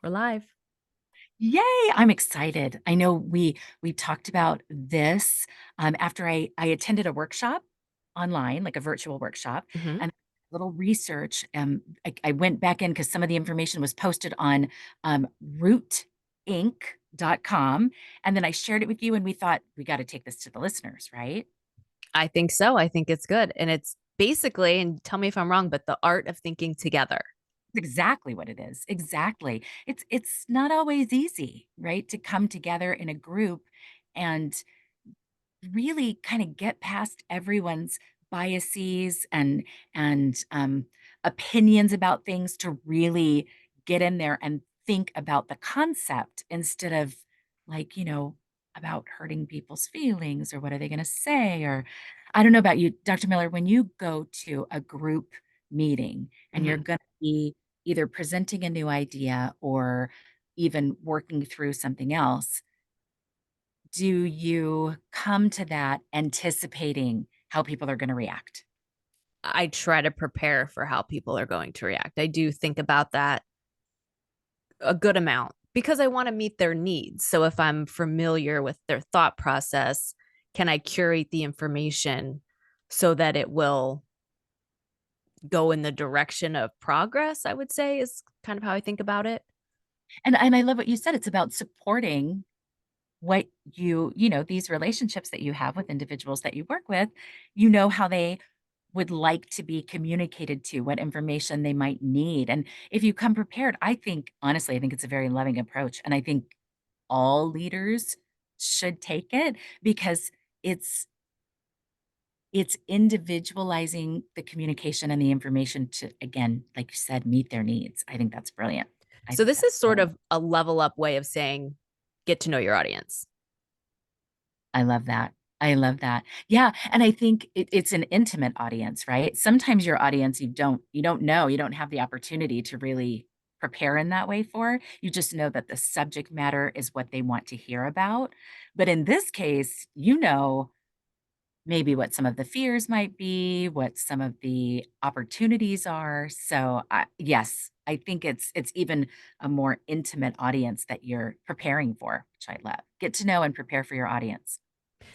We're live. Yay! I'm excited. I know we talked about this after I attended a workshop online, like a virtual workshop, Hmm. and little research. I went back in because some of the information was posted on rootinc.com, and then I shared it with you, and we thought we got to take this to the listeners, right? I think so. I think it's good. And it's basically, and tell me if I'm wrong, but the art of thinking together. Exactly what it is. Exactly. It's not always easy, right? To come together in a group and really kind of get past everyone's biases and opinions about things to really get in there and think about the concept instead of like, about hurting people's feelings or what are they going to say or I don't know about you, Dr. Miller, when you go to a group meeting and you're Hmm. going to be either presenting a new idea or even working through something else, do you come to that anticipating how people are going to react? I try to prepare for how people are going to react. I do think about that a good amount because I want to meet their needs. So if I'm familiar with their thought process, can I curate the information so that it will go in the direction of progress? I would say is kind of how I think about it. And I love what you said. It's about supporting what these relationships that you have with individuals that you work with, how they would like to be communicated to, what information they might need. And if you come prepared, honestly, I think it's a very loving approach. And I think all leaders should take it because it's it's individualizing the communication and the information to, again, like you said, meet their needs. I think that's brilliant. I So think this that's is sort brilliant. of a level up way of saying get to know your audience. I love that. I love that. Yeah, and I think it's an intimate audience, right? Sometimes your audience you don't know, you don't have the opportunity to really prepare in that way for. You just know that the subject matter is what they want to hear about. But in this case, maybe what some of the fears might be, what some of the opportunities are. So, yes, I think it's even a more intimate audience that you're preparing for, which I love. Get to know and prepare for your audience.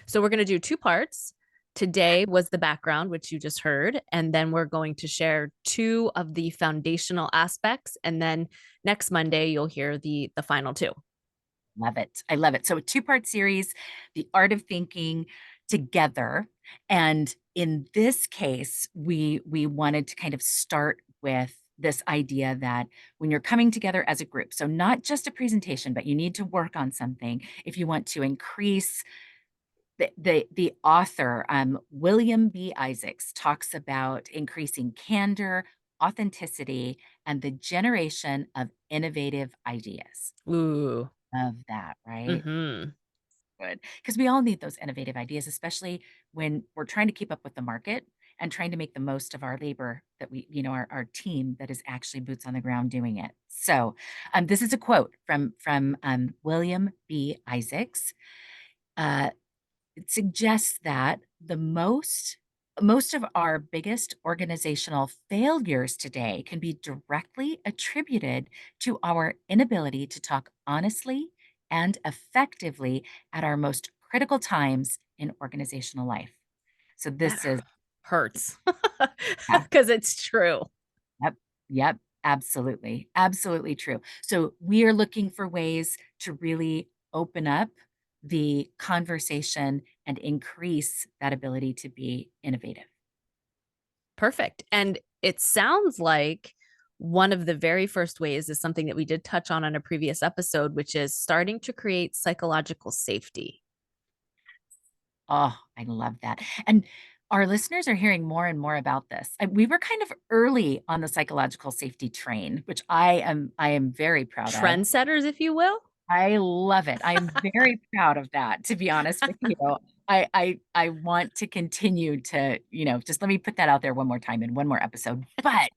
So we're going to do two parts. Today was the background, which you just heard. And then we're going to share two of the foundational aspects. And then next Monday, you'll hear the final two. Love it. I love it. So a two-part series, The Art of Thinking Together. And in this case, we wanted to kind of start with this idea that when you're coming together as a group, so not just a presentation, but you need to work on something if you want to increase the author, William B. Isaacs, talks about increasing candor, authenticity, and the generation of innovative ideas. Ooh. Of that, right? Mm-hmm. Good. Because we all need those innovative ideas, especially when we're trying to keep up with the market and trying to make the most of our labor that our team that is actually boots on the ground doing it. So, this is a quote from William B. Isaacs. Uh, it suggests that the most of our biggest organizational failures today can be directly attributed to our inability to talk honestly and effectively at our most critical times in organizational life. So That this is, hurts yeah, because it's true. yep, yep, absolutely, absolutely true. So we are looking for ways to really open up the conversation and increase that ability to be innovative. Perfect. And it sounds like one of the very first ways is something that we did touch on a previous episode, which is starting to create psychological safety. Oh, I love that. And our listeners are hearing more and more about this. We were kind of early on the psychological safety train, which I am very proud of. Trendsetters, if you will. I love it. I am very proud of that, to be honest with you. I want to continue to, just let me put that out there one more time in one more episode. But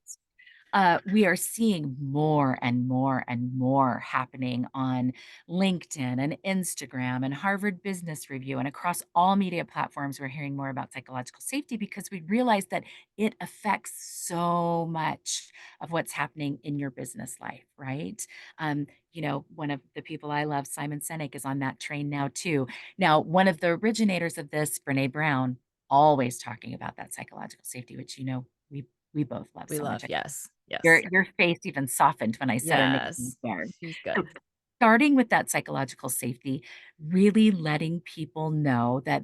We are seeing more and more and more happening on LinkedIn and Instagram and Harvard Business Review and across all media platforms. We're hearing more about psychological safety because we realize that it affects so much of what's happening in your business life, right? One of the people I love, Simon Sinek, is on that train now too. Now, one of the originators of this, Brene Brown, always talking about that psychological safety, which we both love We so much. love, yes. Your Yes. your face even softened when I said her name Yes. there. She's So, good. starting with that psychological safety, really letting people know that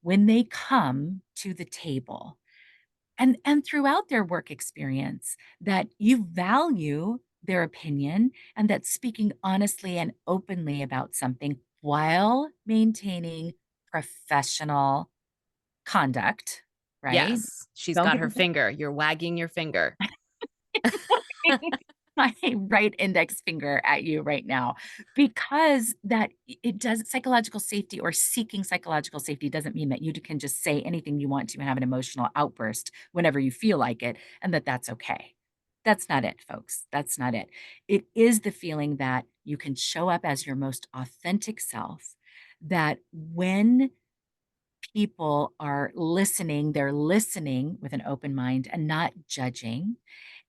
when they come to the table and throughout their work experience, that you value their opinion and that speaking honestly and openly about something while maintaining professional conduct, right? Yes. She's Don't got get her finger. You're wagging your finger. pointing my right index finger at you right now because it does psychological safety or seeking psychological safety doesn't mean that you can just say anything you want to and have an emotional outburst whenever you feel like it and that's okay. That's not it, folks. That's not it. It is the feeling that you can show up as your most authentic self, that when people are listening, they're listening with an open mind and not judging,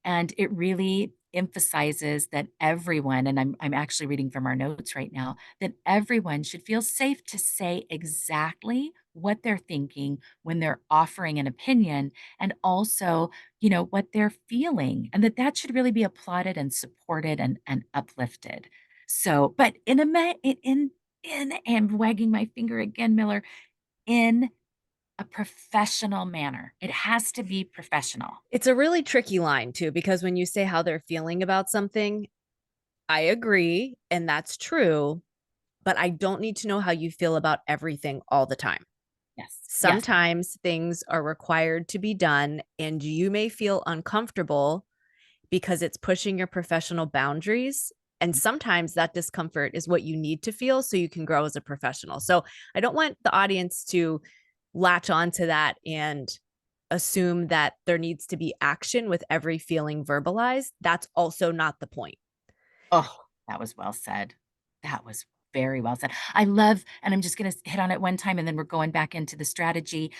and it really emphasizes that everyone, and I'm actually reading from our notes right now, that everyone should feel safe to say exactly what they're thinking when they're offering an opinion and also, what they're feeling, and that should really be applauded and supported and uplifted. So, but in a ma- in and wagging my finger again, Miller, in a professional manner. It has to be professional. It's a really tricky line too, because when you say how they're feeling about something, I agree, and that's true, but I don't need to know how you feel about everything all the time. Yes. Yes. Sometimes things are required to be done, and you may feel uncomfortable because it's pushing your professional boundaries. And sometimes that discomfort is what you need to feel so you can grow as a professional. So I don't want the audience to latch onto that and assume that there needs to be action with every feeling verbalized. That's also not the point. Oh, that was well said. That was very well said. I love, and I'm just going to hit on it one time and then we're going back into the strategy.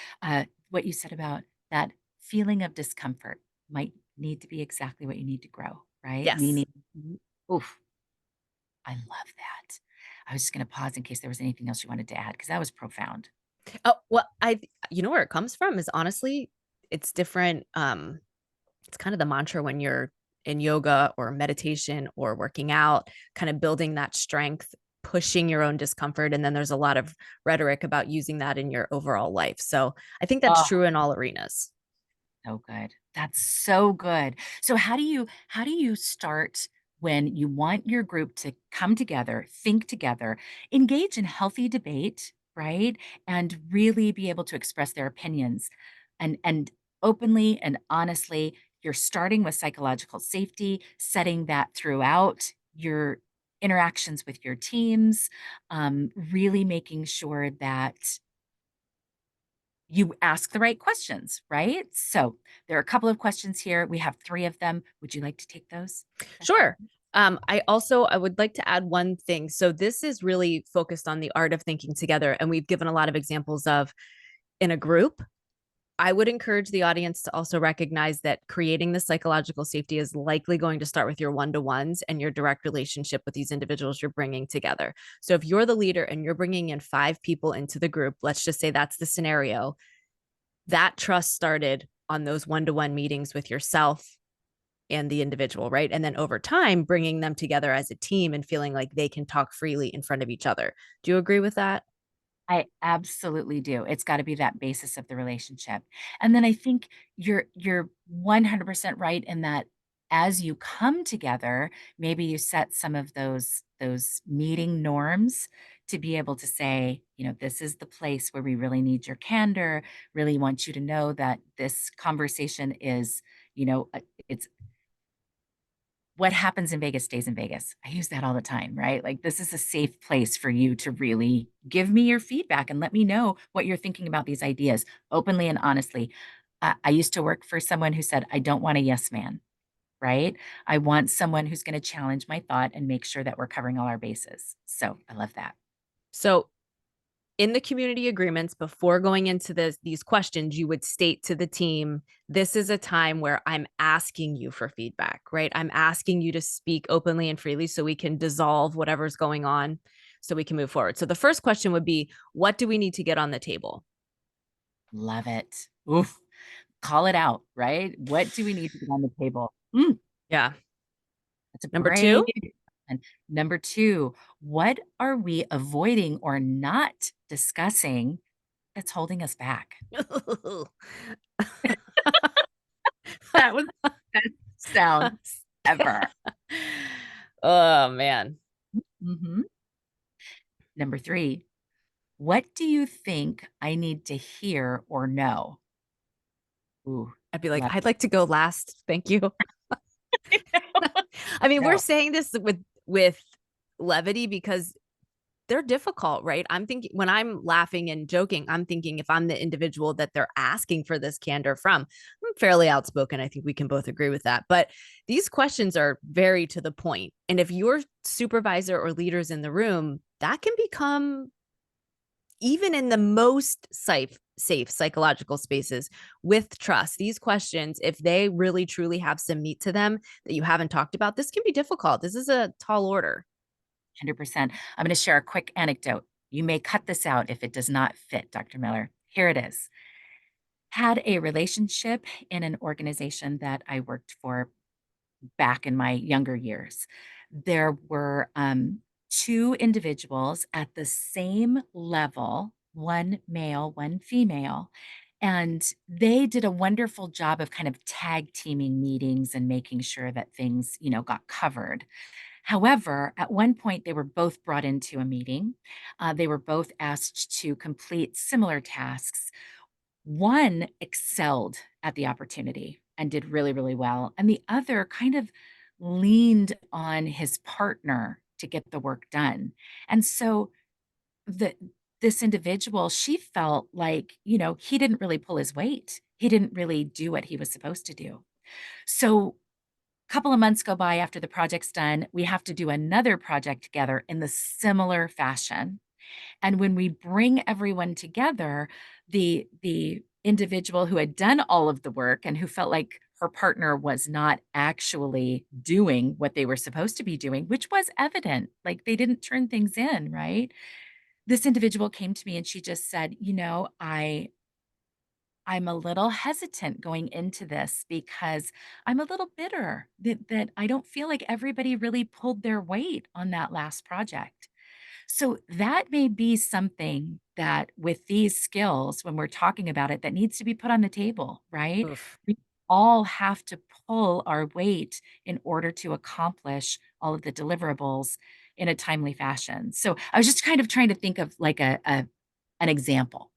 What you said about that feeling of discomfort might need to be exactly what you need to grow, right? We Yes. need, oof, I love that. I was just going to pause in case there was anything else you wanted to add because that was profound. Oh, well, you know where it comes from is honestly, it's different. It's kind of the mantra when you're in yoga or meditation or working out, kind of building that strength, pushing your own discomfort. And then there's a lot of rhetoric about using that in your overall life. So I think that's Oh, true in all arenas. so good. That's so good. So how do you start when you want your group to come together, think together, engage in healthy debate, right? And really be able to express their opinions and openly and honestly, you're starting with psychological safety, setting that throughout your interactions with your teams, really making sure that you ask the right questions, right? So there are a couple of questions here. We have three of them. Would you like to take those? Sure. I would like to add one thing. So this is really focused on the art of thinking together, and we've given a lot of examples of in a group. I would encourage the audience to also recognize that creating the psychological safety is likely going to start with your one to ones and your direct relationship with these individuals you're bringing together. So if you're the leader and you're bringing in 5 people into the group, let's just say that's the scenario, that trust started on those one to one meetings with yourself and the individual, right? And then over time, bringing them together as a team and feeling like they can talk freely in front of each other. Do you agree with that? I absolutely do. It's got to be that basis of the relationship. And then I think you're 100% right in that as you come together, maybe you set some of those meeting norms to be able to say, this is the place where we really need your candor, really want you to know that this conversation is, it's what happens in Vegas stays in Vegas. I use that all the time, right? Like, this is a safe place for you to really give me your feedback and let me know what you're thinking about these ideas openly and honestly. I used to work for someone who said, I don't want a yes man. right? I want someone who's going to challenge my thought and make sure that we're covering all our bases. So I love that. So in the community agreements before going into these questions, you would state to the team, this is a time where I'm asking you for feedback, right? I'm asking you to speak openly and freely so we can dissolve whatever's going on so we can move forward. So the first question would be, what do we need to get on the table? Love it. Oof. Call it out, right? What do we need to get on the table? Yeah. That's a Number great. two. And number two, what are we avoiding or not discussing that's holding us back? That was the best sound ever. Oh man. Mhm. Number three, what do you think I need to hear or know? Ooh, I'd be like, love I'd like to go last. Thank you. it. I mean, we're No, saying this with levity because they're difficult, right? I'm thinking when I'm laughing and joking, I'm thinking if I'm the individual that they're asking for this candor from, I'm fairly outspoken. I think we can both agree with that. But these questions are very to the point. And if your supervisor or leaders in the room, that can become even in the most safe psychological spaces with trust, these questions, if they really truly have some meat to them that you haven't talked about, this can be difficult. This is a tall order. 100%. I'm going to share a quick anecdote. You may cut this out if it does not fit, Dr. Miller. Here it is. Had a relationship in an organization that I worked for back in my younger years. There were two individuals at the same level, one male, one female, and they did a wonderful job of kind of tag teaming meetings and making sure that things, got covered. However, at one point, they were both brought into a meeting. They were both asked to complete similar tasks. One excelled at the opportunity and did really, really well, and the other kind of leaned on his partner to get the work done. And so the this individual, she felt like, he didn't really pull his weight. He didn't really do what he was supposed to do. So a couple of months go by after the project's done. We have to do another project together in the similar fashion. And when we bring everyone together, the individual who had done all of the work and who felt like her partner was not actually doing what they were supposed to be doing, which was evident, like they didn't turn things in, right? This individual came to me and she just said, I'm a little hesitant going into this because I'm a little bitter that I don't feel like everybody really pulled their weight on that last project. So that may be something that with these skills, when we're talking about it, that needs to be put on the table, right? Oof. We all have to pull our weight in order to accomplish all of the deliverables in a timely fashion. So I was just kind of trying to think of like an example.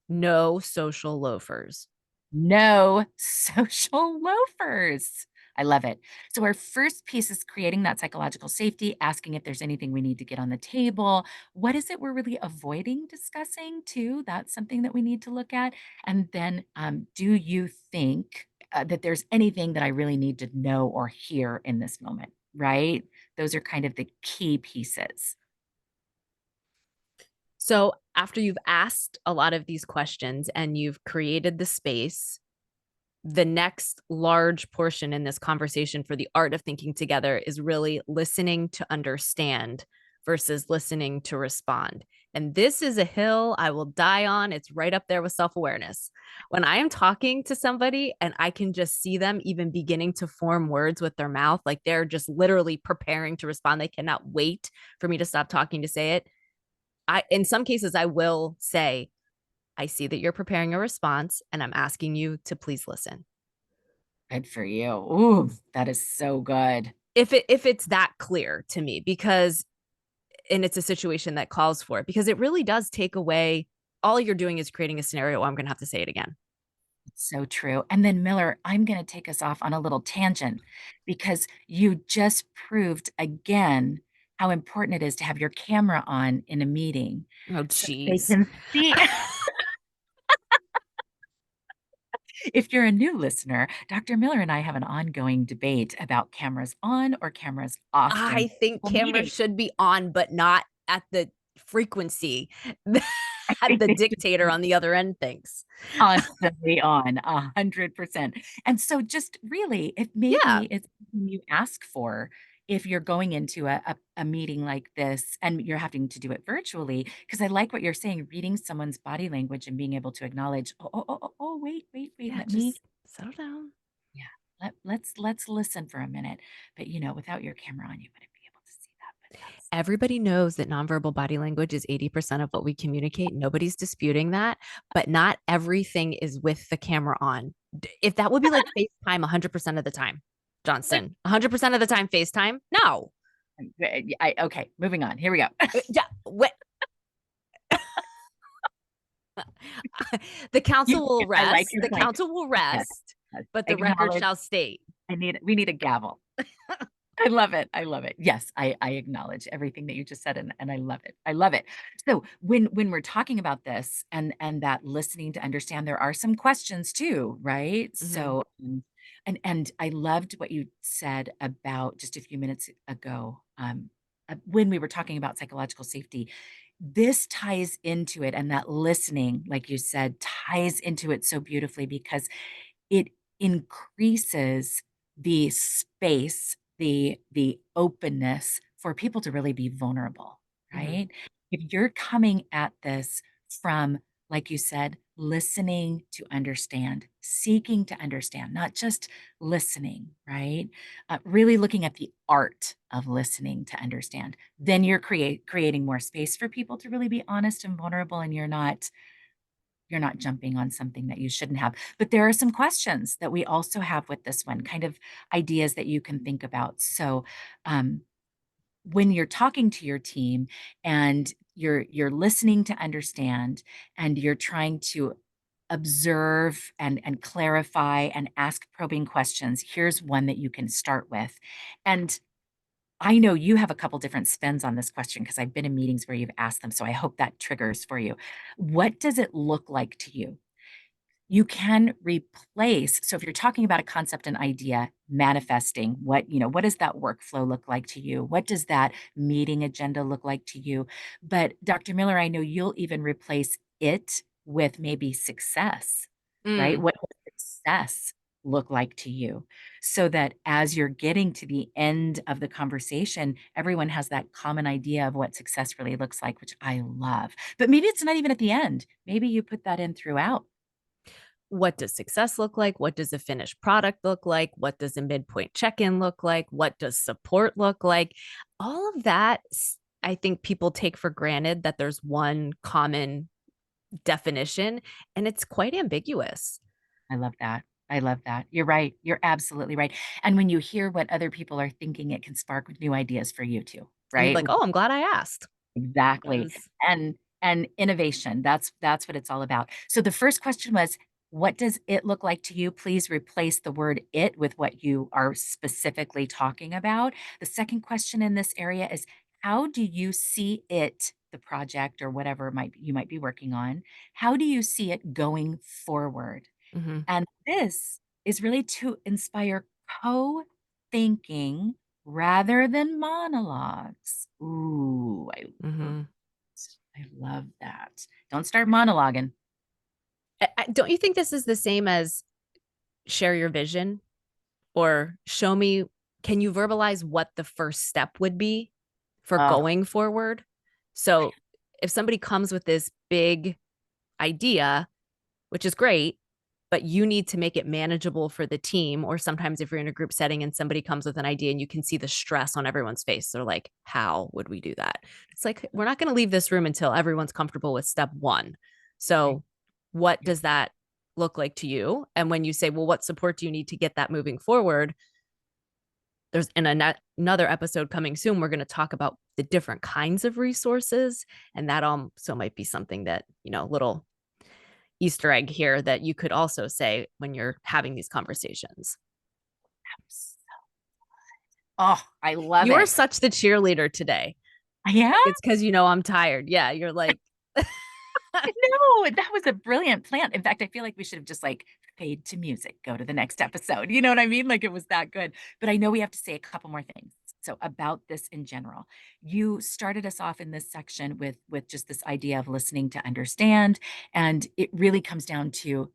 No social loafers. No social loafers. I love it. So, our first piece is creating that psychological safety, asking if there's anything we need to get on the table. What is it we're really avoiding discussing, too? That's something that we need to look at. And then, do you think that there's anything that I really need to know or hear in this moment? Right? Those are kind of the key pieces. So after you've asked a lot of these questions and you've created the space, the next large portion in this conversation for the art of thinking together is really listening to understand versus listening to respond. And this is a hill I will die on. It's right up there with self awareness. When I am talking to somebody and I can just see them even beginning to form words with their mouth, like they're just literally preparing to respond, they cannot wait for me to stop talking to say it. In some cases, I will say, I see that you're preparing a response and I'm asking you to please listen. Good for you. Ooh, that is so good. If it's that clear to me, because and it's a situation that calls for it, because it really does take away, all you're doing is creating a scenario. Oh, I'm going to have to say it again. So true. And then Miller, I'm going to take us off on a little tangent because you just proved again how important it is to have your camera on in a meeting Oh, so they geez. can see. If you're a new listener, Dr. Miller and I have an ongoing debate about cameras on or cameras off during I think a cameras meeting. should be on, but not at the frequency I that think the they should dictator be on the other end thinks. constantly on 100%. And so just really, if Yeah, maybe it's something you ask for, if you're going into a meeting like this and you're having to do it virtually, because I like what you're saying, reading someone's body language and being able to acknowledge, wait, wait, wait, yeah, let me, just settle down. yeah, let's listen for a minute. But without your camera on, you wouldn't be able to see that. But that's Everybody knows that nonverbal body language is 80% of what we communicate. Nobody's disputing that, but not everything is with the camera on. If that would be like FaceTime 100% of the time, Johnston, 100% of the time, FaceTime? No. okay, moving on. Here we go. Yeah, what? The council will I like rest. your The point. council will Yes, rest, yes. but the record Acknowledge. shall state. We need a gavel. I love it. I love it. Yes, I acknowledge everything that you just said, and I love it. I love it. So when we're talking about this and that listening to understand, there are some questions too, right? Mhm. So and I loved what you said about just a few minutes ago, when we were talking about psychological safety. This ties into it, and that listening, like you said, ties into it so beautifully because it increases the space, the openness for people to really be vulnerable, Mhm. right? If you're coming at this from, like you said, listening to understand, seeking to understand, not just listening, right? Really looking at the art of listening to understand, then you're creating more space for people to really be honest and vulnerable, and you're not jumping on something that you shouldn't have. But there are some questions that we also have with this one, kind of ideas that you can think about. So, um, when you're talking to your team and you're listening to understand and you're trying to observe and clarify and ask probing questions, here's one that you can start with. And I know you have a couple different spins on this question because I've been in meetings where you've asked them. So I hope that triggers for you. What does it look like to you? You can replace, so if you're talking about a concept and idea manifesting, what does that workflow look like to you? What does that meeting agenda look like to you? But Dr. Miller, I know you'll even replace it with maybe success, right? Mm. What does success look like to you? So that as you're getting to the end of the conversation, everyone has that common idea of what success really looks like, which I love. But maybe it's not even at the end. Maybe you put that in throughout. What does success look like? What does a finished product look like? What does a midpoint check in look like? What does support look like? All of that, I think people take for granted that there's one common definition, and it's quite ambiguous. I love that. I love that. You're right. You're absolutely right. And when you hear what other people are thinking, it can spark new ideas for you too, And you're right? like, oh, I'm glad I asked. Exactly. Because And innovation. That's what it's all about. So the first question was, what does it look like to you? Please replace the word it with what you are specifically talking about. The second question in this area is, how do you see it, the project or whatever you might be working on? How do you see it going forward? mm-hmm, And this is really to inspire co-thinking rather than monologues. Ooh, mm-hmm. I love that. Don't start monologuing. Don't you think this is the same as share your vision or show me? Can you verbalize what the first step would be for Oh, going forward? So if somebody comes with this big idea, which is great, but you need to make it manageable for the team. Or sometimes if you're in a group setting and somebody comes with an idea and you can see the stress on everyone's face, they're like, how would we do that? It's like, we're not going to leave this room until everyone's comfortable with step one. I So, what yeah, does that look like to you? And when you say, well, what support do you need to get that moving forward? There's in another episode coming soon, we're going to talk about the different kinds of resources. And that also might be something that, little Easter egg here that you could also say when you're having these conversations. oh, I love You are it. such the cheerleader today. Yeah. It's because I'm tired. Yeah, you're like, No, that was a brilliant plan. In fact, I feel like we should have just like fade to music, go to the next episode. You know what I mean? Like it was that good. But I know we have to say a couple more things. So about this in general, you started us off in this section with just this idea of listening to understand, and it really comes down to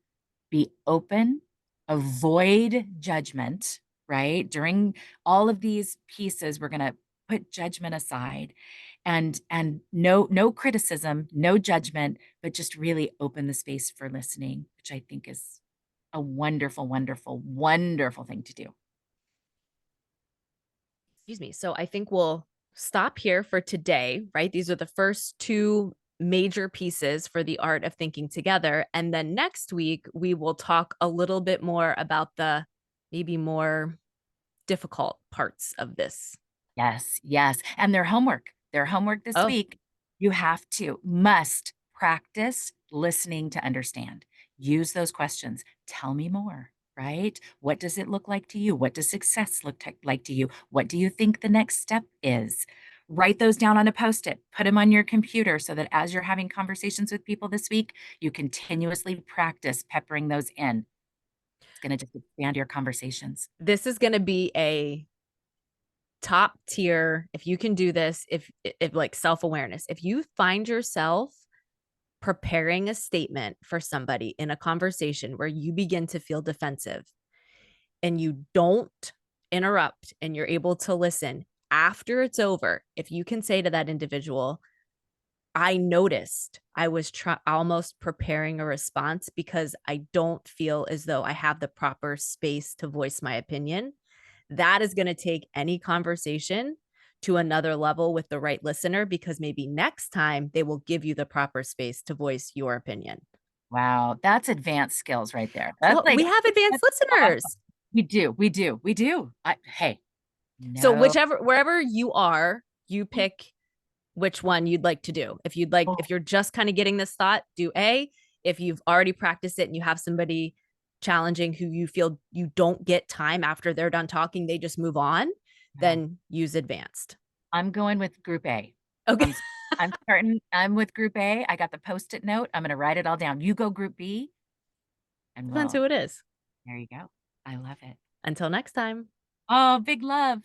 be open, avoid judgment, right? During all of these pieces, we're going to put judgment aside and no criticism, no judgment, but just really open the space for listening, which I think is a wonderful, wonderful, wonderful thing to do. Excuse me. So I think we'll stop here for today, right? These are the first two major pieces for the art of thinking together. And then next week, we will talk a little bit more about the maybe more difficult parts of this. Yes, yes. And their homework this Oh, week, you have to, must practice listening to understand. Use those questions. Tell me more, right? What does it look like to you? What does success look like to you? What do you think the next step is? Write those down on a post-it, put them on your computer so that as you're having conversations with people this week, you continuously practice peppering those in. It's going to just expand your conversations. this is going to be a top tier. If you can do this, if like self-awareness, if you find yourself preparing a statement for somebody in a conversation where you begin to feel defensive and you don't interrupt and you're able to listen after it's over, if you can say to that individual, I noticed I was almost preparing a response because I don't feel as though I have the proper space to voice my opinion. That is going to take any conversation to another level with the right listener because maybe next time they will give you the proper space to voice your opinion. Wow, that's advanced skills right there. That's Well, we like have advanced that's awesome. listeners. We do. Hey, So no. whichever wherever you are, you pick which one you'd like to do. If you'd like, Oh, if you're just kind of getting this thought, do A. If you've already practiced it and you have somebody challenging who you feel you don't get time after they're done talking, they just move on, no. then use advanced. I'm going with group A. Okay. I'm s- I'm with group A. I got the post-it note. I'm gonna write it all down. You go group B and Depends who it is. there you go. I love it. Until next time. Oh, big love.